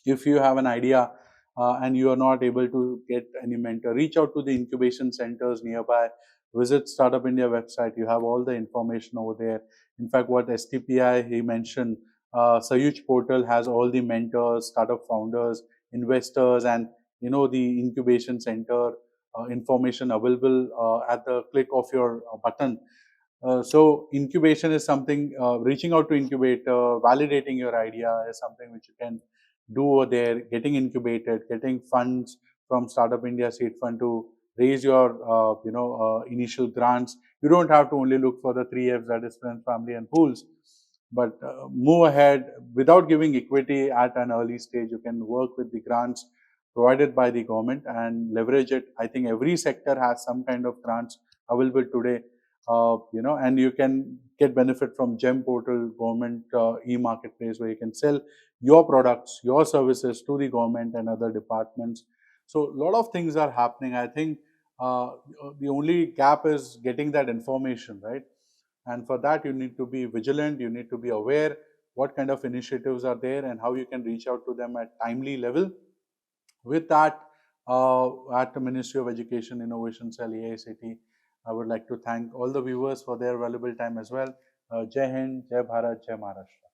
If you have an idea and you are not able to get any mentor, reach out to the incubation centers nearby. Visit Startup India website. You have all the information over there. In fact, what STPI he mentioned, Sayuj portal has all the mentors, startup founders, investors, and the incubation center information available at the click of your button. So incubation is something, reaching out to incubator, validating your idea is something which you can do over there, getting incubated, getting funds from Startup India Seed Fund to raise your, initial grants. You don't have to only look for the 3Fs, that is friends, family and pools, but move ahead without giving equity at an early stage. You can work with the grants provided by the government and leverage it. I think every sector has some kind of grants available today, and you can get benefit from GEM portal, government e-marketplace, where you can sell your products, your services to the government and other departments. So a lot of things are happening. I think the only gap is getting that information, right? And for that, you need to be vigilant. You need to be aware what kind of initiatives are there and how you can reach out to them at timely level. With that, at the Ministry of Education, Innovation Cell, AICT, I would like to thank all the viewers for their valuable time as well. Jai Hind, Jai Bharat, Jai Maharashtra.